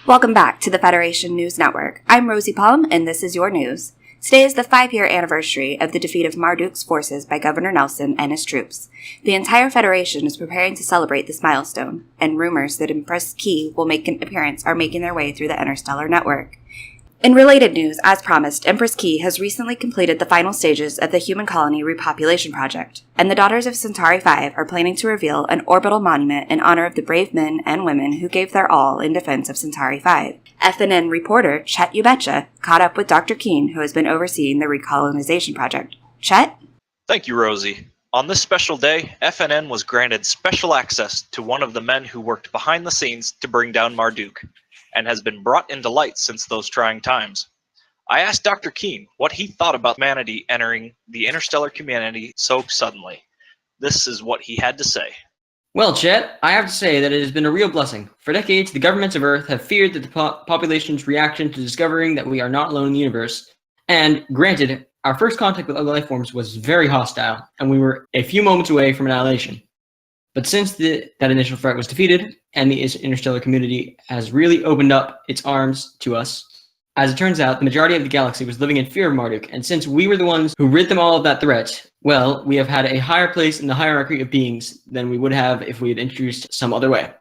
Welcome back to the Federation News Network. I'm Rosie Palm, and this is your news. Today is the 5-year anniversary of the defeat of Marduk's forces by Governor Nelson and his troops. The entire Federation is preparing to celebrate this milestone, and rumors that Empress Key will make an appearance are making their way through the interstellar network. In related news, as promised, Empress Key has recently completed the final stages of the Human Colony Repopulation Project, and the Daughters of Centauri 5 are planning to reveal an orbital monument in honor of the brave men and women who gave their all in defense of Centauri 5. FNN reporter Chet Ubetcha caught up with Dr. Keene, who has been overseeing the recolonization project. Chet? Thank you, Rosie. On this special day, FNN was granted special access to one of the men who worked behind the scenes to bring down Marduk, and has been brought into light since those trying times. I asked Dr. Keene what he thought about humanity entering the interstellar community so suddenly. This is what he had to say. Well, Chet, I have to say that it has been a real blessing. For decades, the governments of Earth have feared that the population's reaction to discovering that we are not alone in the universe. And granted, our first contact with other life forms was very hostile, and we were a few moments away from annihilation. But since that initial threat was defeated, and the interstellar community has really opened up its arms to us, as it turns out, the majority of the galaxy was living in fear of Marduk, and since we were the ones who rid them all of that threat, well, we have had a higher place in the hierarchy of beings than we would have if we had introduced some other way.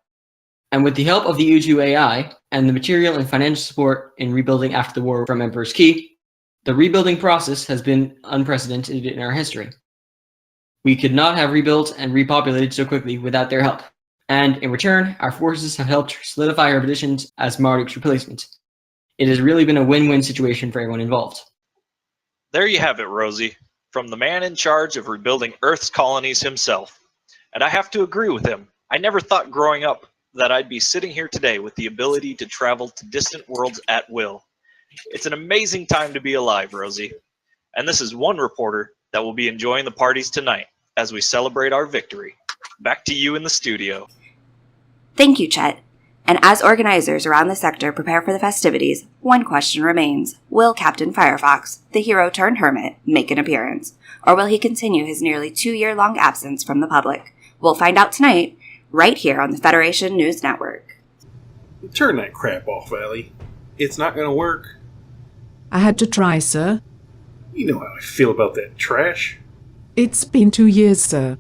And with the help of the U2 AI, and the material and financial support in rebuilding after the war from Emperor's Key, the rebuilding process has been unprecedented in our history. We could not have rebuilt and repopulated so quickly without their help. And in return, our forces have helped solidify our positions as Marduk's replacement. It has really been a win-win situation for everyone involved. There you have it, Rosie, from the man in charge of rebuilding Earth's colonies himself. And I have to agree with him. I never thought growing up that I'd be sitting here today with the ability to travel to distant worlds at will. It's an amazing time to be alive, Rosie. And this is one reporter that will be enjoying the parties tonight as we celebrate our victory. Back to you in the studio. Thank you, Chet. And as organizers around the sector prepare for the festivities, one question remains. Will Captain Firefox, the hero turned hermit, make an appearance? Or will he continue his nearly 2-year-long absence from the public? We'll find out tonight, right here on the Federation News Network. Turn that crap off, Allie. It's not going to work. I had to try, sir. You know how I feel about that trash. It's been 2 years, sir.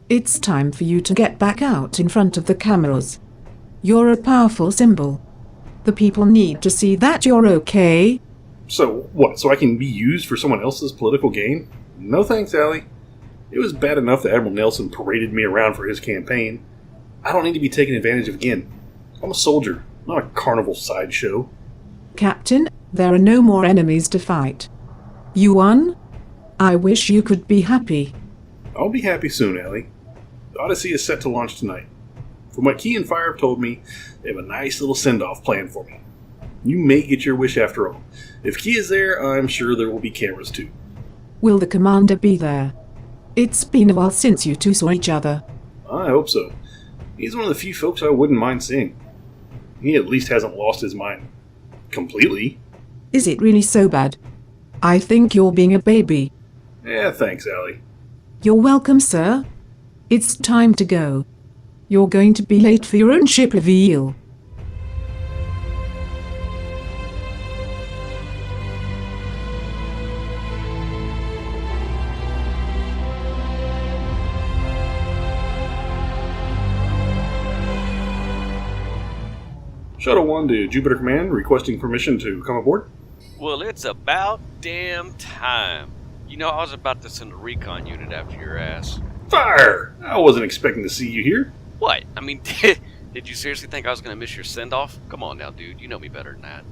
It's time for you to get back out in front of the cameras. You're a powerful symbol. The people need to see that you're okay. So, what, so I can be used for someone else's political gain? No thanks, Allie. It was bad enough that Admiral Nelson paraded me around for his campaign. I don't need to be taken advantage of again. I'm a soldier, not a carnival sideshow. Captain, there are no more enemies to fight. You won? I wish you could be happy. I'll be happy soon, Allie. The Odyssey is set to launch tonight. From what Key and Fire have told me, they have a nice little send-off planned for me. You may get your wish after all. If Key is there, I'm sure there will be cameras too. Will the commander be there? It's been a while since you two saw each other. I hope so. He's one of the few folks I wouldn't mind seeing. He at least hasn't lost his mind completely. Is it really so bad? I think you're being a baby. Yeah, thanks, Allie. You're welcome, sir. It's time to go. You're going to be late for your own ship reveal. Shuttle 1 to Jupiter Command, requesting permission to come aboard. Well, it's about damn time. You know, I was about to send a recon unit after your ass. Fire! I wasn't expecting to see you here. What? I mean, did you seriously think I was going to miss your send-off? Come on now, dude. You know me better than that.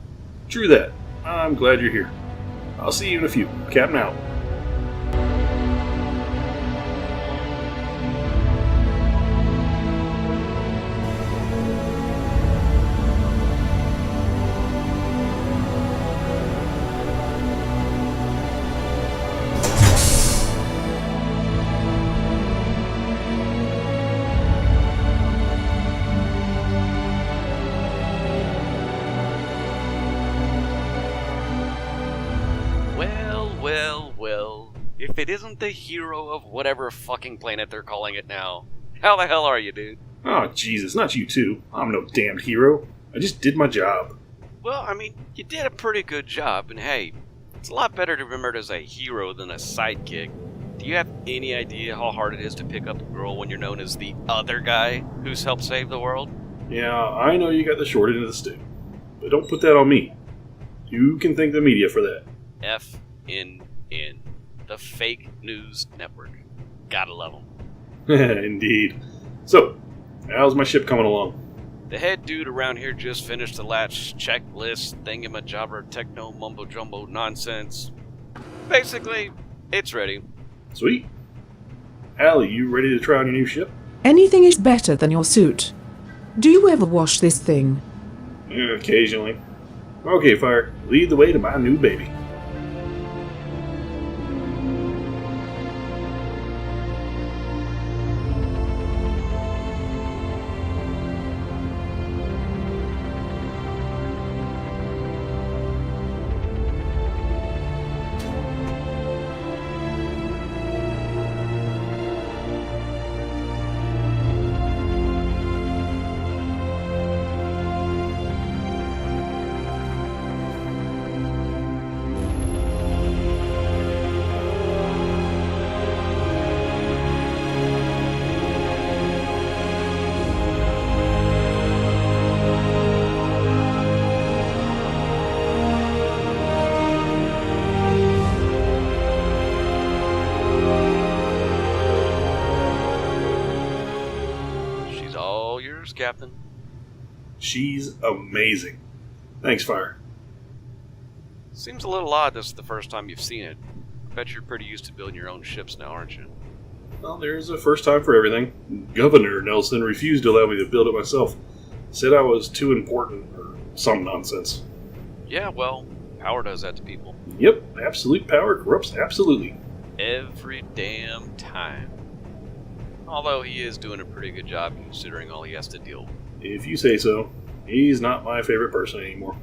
True that. I'm glad you're here. I'll see you in a few. Captain out. Well, if it isn't the hero of whatever fucking planet they're calling it now, how the hell are you, dude? Oh, Jesus, not you too. I'm no damned hero. I just did my job. Well, I mean, you did a pretty good job, and hey, it's a lot better to be remembered as a hero than a sidekick. Do you have any idea how hard it is to pick up a girl when you're known as the other guy who's helped save the world? Yeah, I know you got the short end of the stick, but don't put that on me. You can thank the media for that. FNN, the fake news network. Gotta love them. Indeed. So, how's my ship coming along? The head dude around here just finished the last checklist thingamajabber techno mumbo jumbo nonsense. Basically, it's ready. Sweet. Allie, you ready to try on your new ship? Anything is better than your suit. Do you ever wash this thing? Yeah, occasionally. Okay, Fire, lead the way to my new baby. Captain. She's amazing. Thanks, Fire. Seems a little odd this is the first time you've seen it. I bet you're pretty used to building your own ships now, aren't you? Well, there's a first time for everything. Governor Nelson refused to allow me to build it myself. Said I was too important, or some nonsense. Yeah, well, power does that to people. Yep, absolute power corrupts absolutely. Every damn time. Although he is doing a pretty good job considering all he has to deal with. If you say so. He's not my favorite person anymore.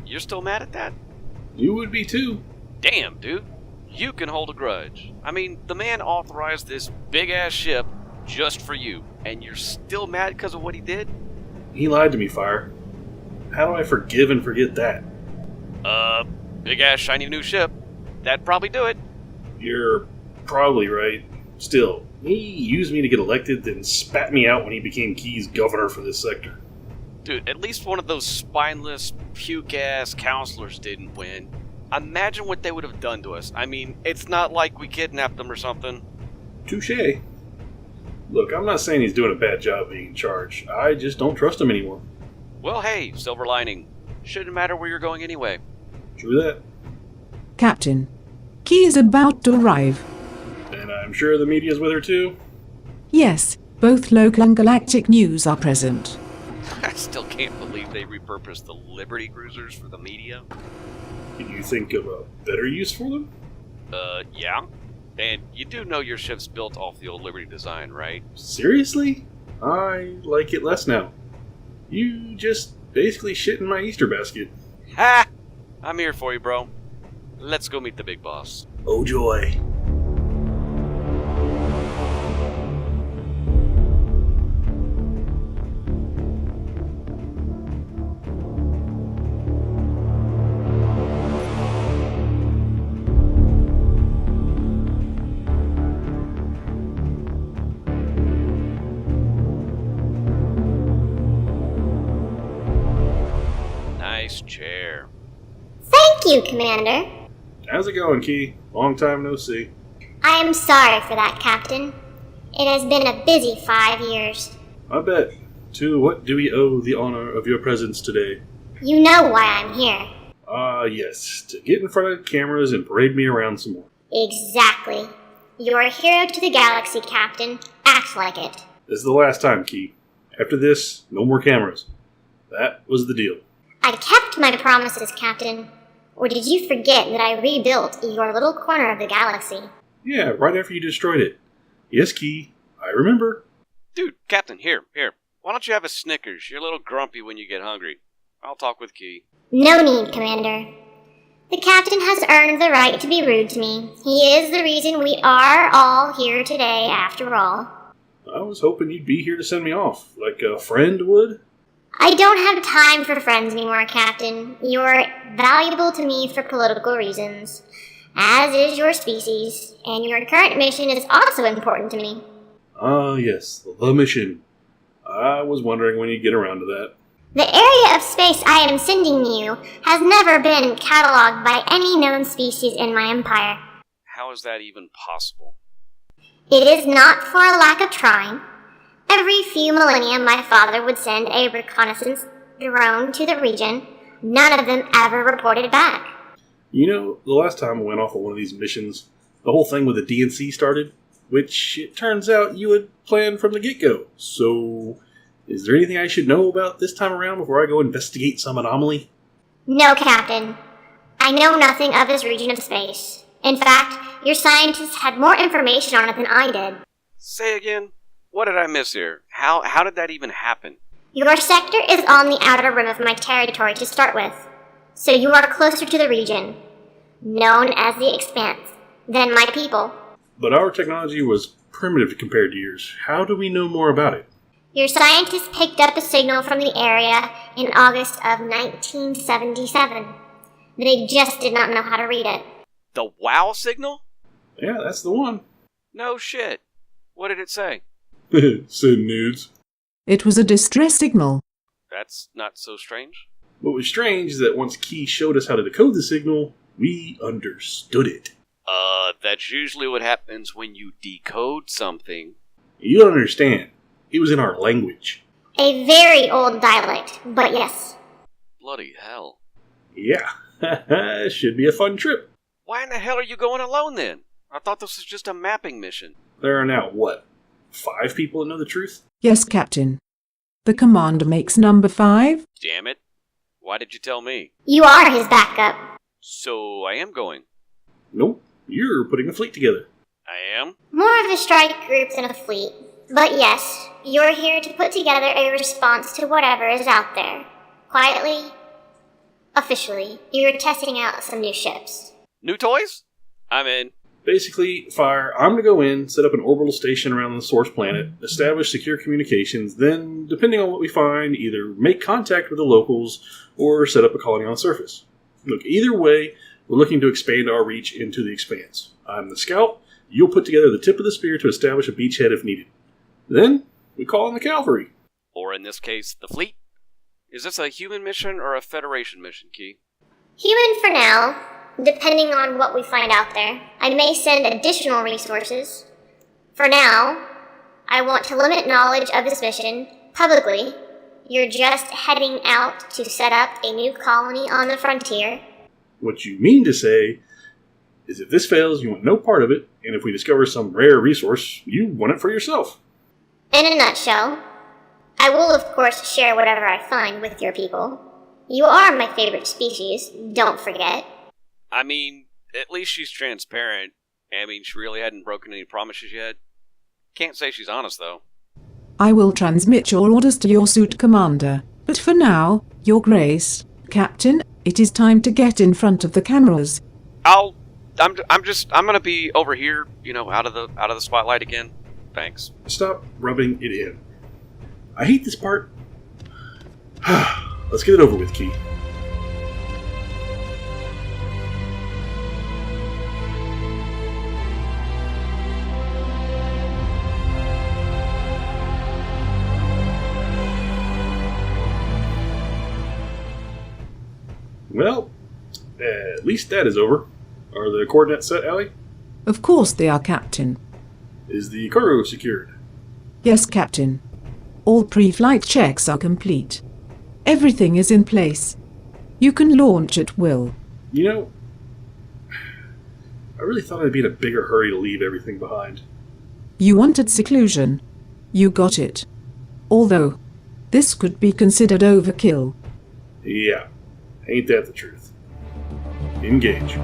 You're still mad at that? You would be too. Damn, dude. You can hold a grudge. I mean, the man authorized this big-ass ship just for you, and you're still mad because of what he did? He lied to me, Fire. How do I forgive and forget that? Big-ass shiny new ship. That'd probably do it. You're probably right. Still, he used me to get elected, then spat me out when he became Key's governor for this sector. Dude, at least one of those spineless, puke-ass counselors didn't win. Imagine what they would have done to us. I mean, it's not like we kidnapped them or something. Touché. Look, I'm not saying he's doing a bad job being in charge. I just don't trust him anymore. Well, hey, silver lining. Shouldn't matter where you're going anyway. True that. Captain, Key is about to arrive. And I'm sure the media's with her too? Yes, both local and galactic news are present. I still can't believe they repurposed the Liberty cruisers for the media. Can you think of a better use for them? Yeah. And you do know your ship's built off the old Liberty design, right? Seriously? I like it less now. You just basically shit in my Easter basket. Ha! I'm here for you, bro. Let's go meet the big boss. Oh joy. Nice chair. Thank you, Commander. How's it going, Key? Long time no see. I am sorry for that, Captain. It has been a busy 5 years. I bet. To what do we owe the honor of your presence today? You know why I'm here. Yes. To get in front of cameras and parade me around some more. Exactly. You're a hero to the galaxy, Captain. Act like it. This is the last time, Key. After this, no more cameras. That was the deal. I kept my promises, Captain. Or did you forget that I rebuilt your little corner of the galaxy? Yeah, right after you destroyed it. Yes, Key. I remember. Dude, Captain, here. Why don't you have a Snickers? You're a little grumpy when you get hungry. I'll talk with Key. No need, Commander. The Captain has earned the right to be rude to me. He is the reason we are all here today, after all. I was hoping you'd be here to send me off, like a friend would. I don't have time for friends anymore, Captain. You're valuable to me for political reasons, as is your species, and your current mission is also important to me. Ah, yes, the mission. I was wondering when you'd get around to that. The area of space I am sending you has never been cataloged by any known species in my empire. How is that even possible? It is not for a lack of trying. Every few millennia, my father would send a reconnaissance drone to the region. None of them ever reported back. You know, the last time I went off on one of these missions, the whole thing with the DNC started, which it turns out you had planned from the get-go. So, is there anything I should know about this time around before I go investigate some anomaly? No, Captain. I know nothing of this region of space. In fact, your scientists had more information on it than I did. Say again? What did I miss here? How did that even happen? Your sector is on the outer rim of my territory to start with, so you are closer to the region, known as the Expanse, than my people. But our technology was primitive compared to yours. How do we know more about it? Your scientists picked up a signal from the area in August of 1977. They just did not know how to read it. The WOW signal? Yeah, that's the one. No shit. What did it say? Send nudes. It was a distress signal. That's not so strange. What was strange is that once Key showed us how to decode the signal, we understood it. That's usually what happens when you decode something. You don't understand. It was in our language. A very old dialect, but yes. Bloody hell. Yeah. Should be a fun trip. Why in the hell are you going alone then? I thought this was just a mapping mission. There are now, 5 people that know the truth? Yes, Captain. The commander makes number 5. Damn it. Why did you tell me? You are his backup. So I am going. Nope. You're putting a fleet together. I am? More of a strike group than a fleet. But yes, you're here to put together a response to whatever is out there. Quietly, officially, you're testing out some new ships. New toys? I'm in. Basically, Fire, I'm going to go in, set up an orbital station around the source planet, establish secure communications, then, depending on what we find, either make contact with the locals or set up a colony on the surface. Look, either way, we're looking to expand our reach into the Expanse. I'm the scout. You'll put together the tip of the spear to establish a beachhead if needed. Then, we call in the cavalry. Or in this case, the fleet. Is this a human mission or a Federation mission, Key? Human for now, depending on what we find out there. I may send additional resources. For now, I want to limit knowledge of this mission publicly. You're just heading out to set up a new colony on the frontier. What you mean to say is if this fails, you want no part of it, and if we discover some rare resource, you want it for yourself. In a nutshell, I will of course share whatever I find with your people. You are my favorite species, don't forget. I mean, at least she's transparent. I mean, she really hadn't broken any promises yet. Can't say she's honest, though. I will transmit your orders to your suit commander. But for now, Your Grace, Captain, it is time to get in front of the cameras. I'm gonna be over here, out of the spotlight again. Thanks. Stop rubbing it in. I hate this part. Let's get it over with, Key. Well, at least that is over. Are the coordinates set, Allie? Of course they are, Captain. Is the cargo secured? Yes, Captain. All pre-flight checks are complete. Everything is in place. You can launch at will. You know, I really thought I'd be in a bigger hurry to leave everything behind. You wanted seclusion. You got it. Although, this could be considered overkill. Yeah, ain't that the truth? Engage.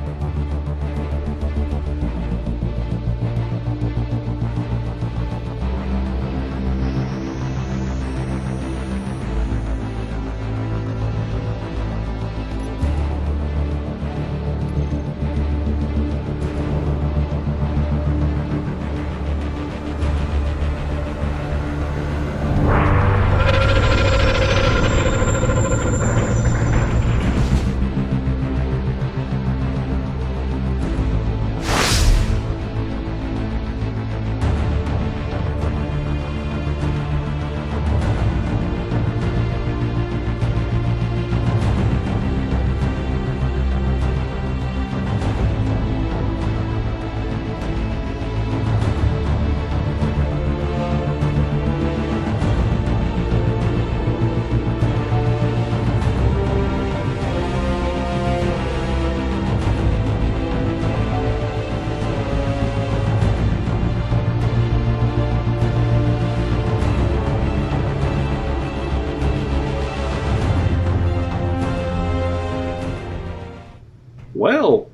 Well,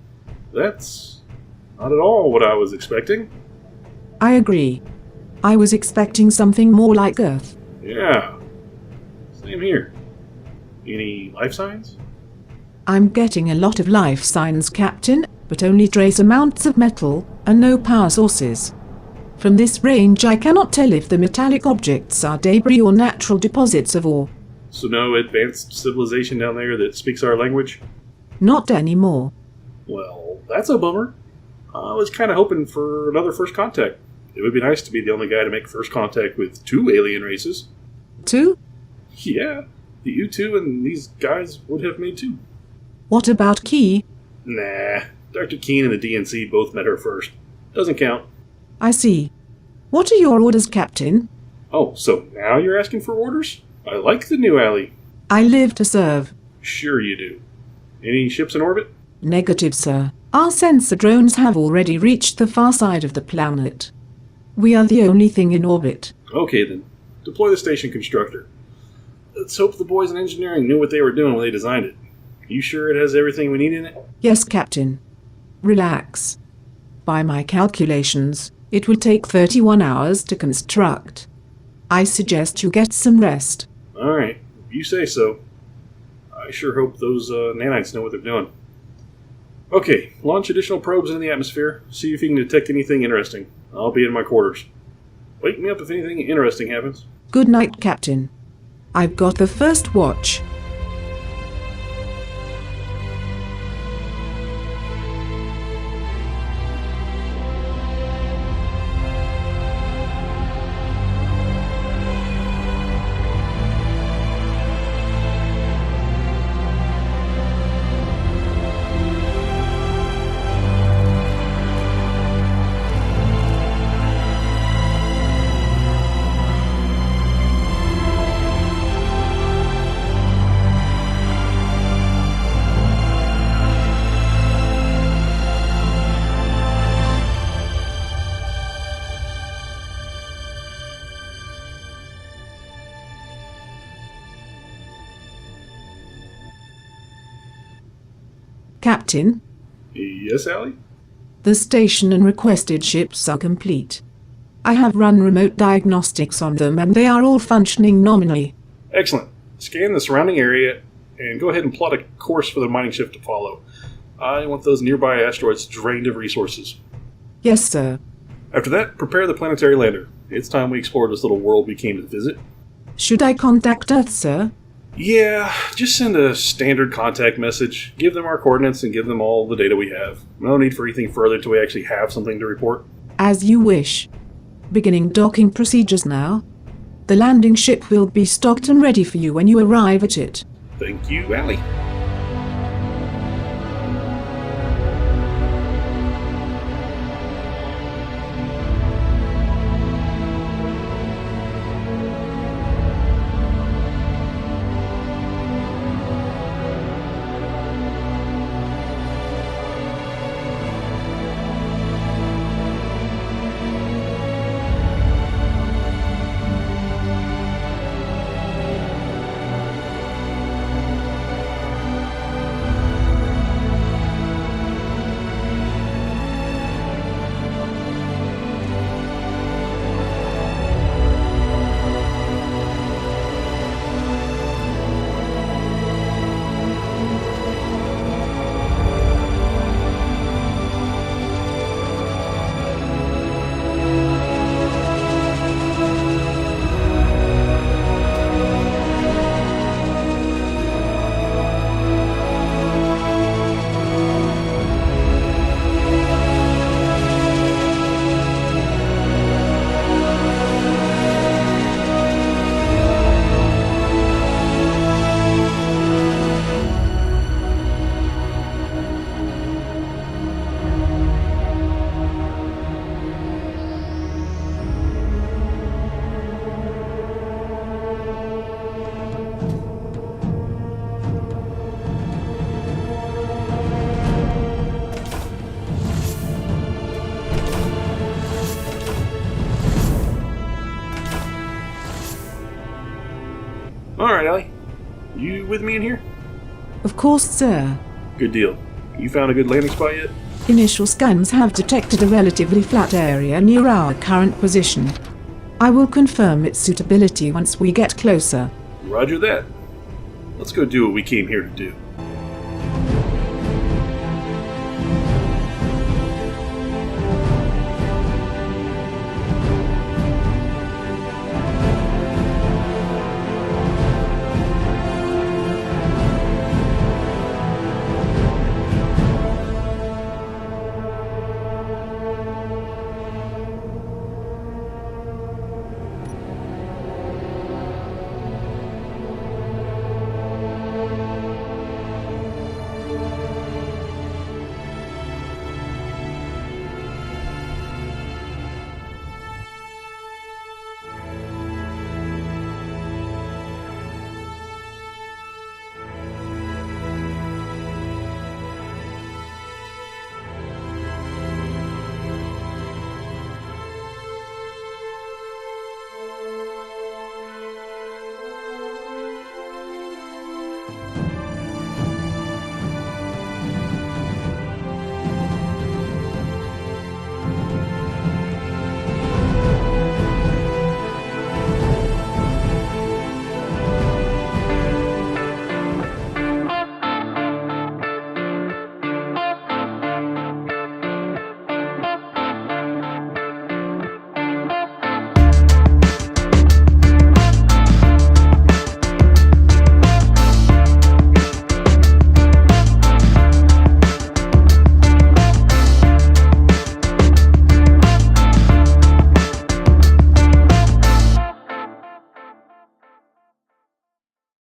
that's not at all what I was expecting. I agree. I was expecting something more like Earth. Yeah, same here. Any life signs? I'm getting a lot of life signs, Captain, but only trace amounts of metal and no power sources. From this range, I cannot tell if the metallic objects are debris or natural deposits of ore. So no advanced civilization down there that speaks our language? Not anymore. Well, that's a bummer. I was kind of hoping for another first contact. It would be nice to be the only guy to make first contact with 2 alien races. 2? Yeah, the U2 and these guys would have made 2. What about Key? Nah, Dr. Keene and the DNC both met her first. Doesn't count. I see. What are your orders, Captain? Oh, so now you're asking for orders? I like the new alley. I live to serve. Sure you do. Any ships in orbit? Negative, sir. Our sensor drones have already reached the far side of the planet. We are the only thing in orbit. Okay then. Deploy the station constructor. Let's hope the boys in engineering knew what they were doing when they designed it. You sure it has everything we need in it? Yes, Captain. Relax. By my calculations, it will take 31 hours to construct. I suggest you get some rest. Alright, if you say so. I sure hope those nanites know what they're doing. Okay, launch additional probes into the atmosphere. See if you can detect anything interesting. I'll be in my quarters. Wake me up if anything interesting happens. Good night, Captain. I've got the first watch. Captain, Yes, Allie? the station and requested ships are complete. I have run remote diagnostics on them and they are all functioning nominally. Excellent. Scan the surrounding area and go ahead and plot a course for the mining shift to follow. I want those nearby asteroids drained of resources. Yes, sir. After that, prepare the planetary lander. It's time we explored this little world we came to visit. Should I contact Earth, sir? Yeah, just send a standard contact message. Give them our coordinates and give them all the data we have. No need for anything further until we actually have something to report. As you wish. Beginning docking procedures now. The landing ship will be stocked and ready for you when you arrive at it. Thank you, Allie. Alright, Allie. You with me in here? Of course, sir. Good deal. You found a good landing spot yet? Initial scans have detected a relatively flat area near our current position. I will confirm its suitability once we get closer. Roger that. Let's go do what we came here to do.